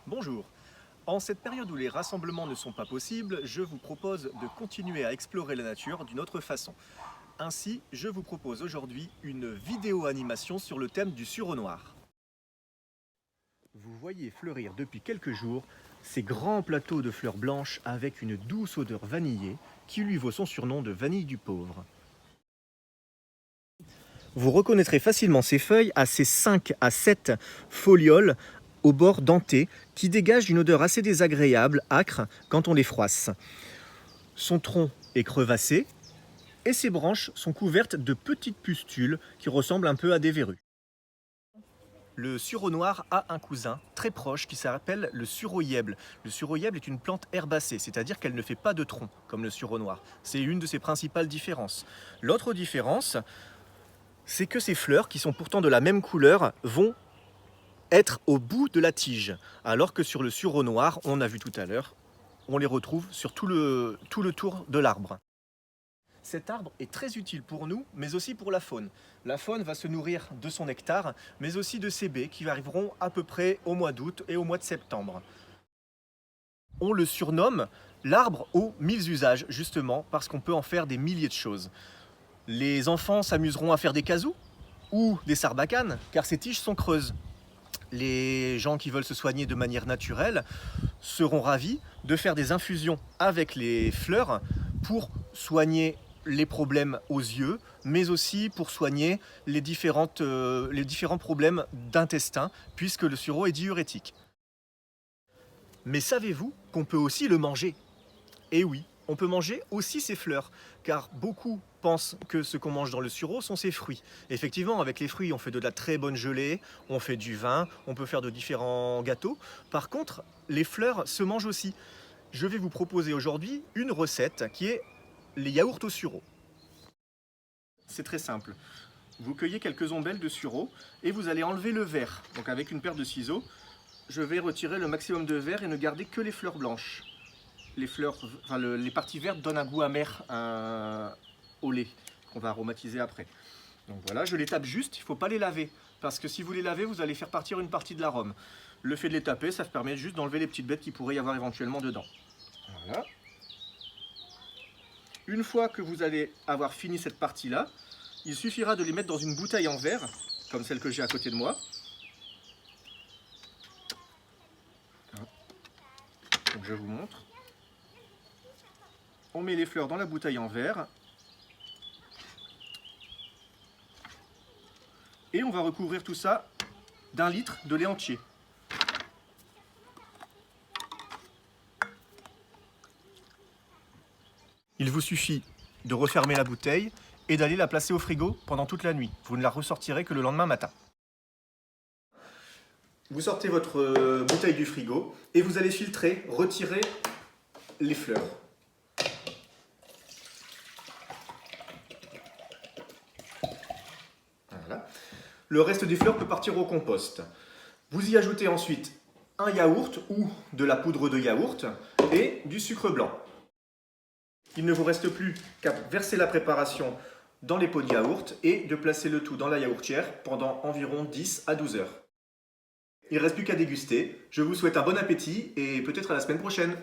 Bonjour. En cette période où les rassemblements ne sont pas possibles, je vous propose de continuer à explorer la nature d'une autre façon. Ainsi, je vous propose aujourd'hui une vidéo animation sur le thème du sureau noir. Vous voyez fleurir depuis quelques jours ces grands plateaux de fleurs blanches avec une douce odeur vanillée qui lui vaut son surnom de vanille du pauvre. Vous reconnaîtrez facilement ces feuilles à ces 5 à 7 folioles au bord dentés qui dégagent une odeur assez désagréable, âcre, quand on les froisse. Son tronc est crevassé et ses branches sont couvertes de petites pustules qui ressemblent un peu à des verrues. Le sureau noir a un cousin très proche qui s'appelle le sureau-yèble. Le sureau-yèble est une plante herbacée, c'est-à-dire qu'elle ne fait pas de tronc comme le sureau noir. C'est une de ses principales différences. L'autre différence, c'est que ces fleurs, qui sont pourtant de la même couleur, vont être au bout de la tige, alors que sur le sureau noir, on a vu tout à l'heure, on les retrouve sur tout le tour de l'arbre. Cet arbre est très utile pour nous, mais aussi pour la faune. La faune va se nourrir de son nectar, mais aussi de ses baies qui arriveront à peu près au mois d'août et au mois de septembre. On le surnomme l'arbre aux 1000 usages, justement parce qu'on peut en faire des milliers de choses. Les enfants s'amuseront à faire des casous ou des sarbacanes, car ces tiges sont creuses. Les gens qui veulent se soigner de manière naturelle seront ravis de faire des infusions avec les fleurs pour soigner les problèmes aux yeux, mais aussi pour soigner les différents problèmes d'intestin, puisque le sureau est diurétique. Mais savez-vous qu'on peut aussi le manger? Et oui, on peut manger aussi ses fleurs, car beaucoup pensent que ce qu'on mange dans le sureau sont ses fruits. Effectivement, avec les fruits, on fait de la très bonne gelée, on fait du vin, on peut faire de différents gâteaux. Par contre, les fleurs se mangent aussi. Je vais vous proposer aujourd'hui une recette qui est les yaourts au sureau. C'est très simple. Vous cueillez quelques ombelles de sureau et vous allez enlever le verre. Donc avec une paire de ciseaux, je vais retirer le maximum de verre et ne garder que les fleurs blanches. Les parties vertes donnent un goût amer au lait qu'on va aromatiser après. Donc voilà, je les tape juste, il ne faut pas les laver. Parce que si vous les lavez, vous allez faire partir une partie de l'arôme. Le fait de les taper, ça permet juste d'enlever les petites bêtes qui pourraient y avoir éventuellement dedans. Voilà. Une fois que vous allez avoir fini cette partie-là, il suffira de les mettre dans une bouteille en verre, comme celle que j'ai à côté de moi. Donc je vous montre. On met les fleurs dans la bouteille en verre. Et on va recouvrir tout ça d'1 litre de lait entier. Il vous suffit de refermer la bouteille et d'aller la placer au frigo pendant toute la nuit. Vous ne la ressortirez que le lendemain matin. Vous sortez votre bouteille du frigo et vous allez filtrer, retirer les fleurs. Voilà. Le reste des fleurs peut partir au compost. Vous y ajoutez ensuite un yaourt ou de la poudre de yaourt et du sucre blanc. Il ne vous reste plus qu'à verser la préparation dans les pots de yaourt et de placer le tout dans la yaourtière pendant environ 10 à 12 heures. Il ne reste plus qu'à déguster. Je vous souhaite un bon appétit et peut-être à la semaine prochaine.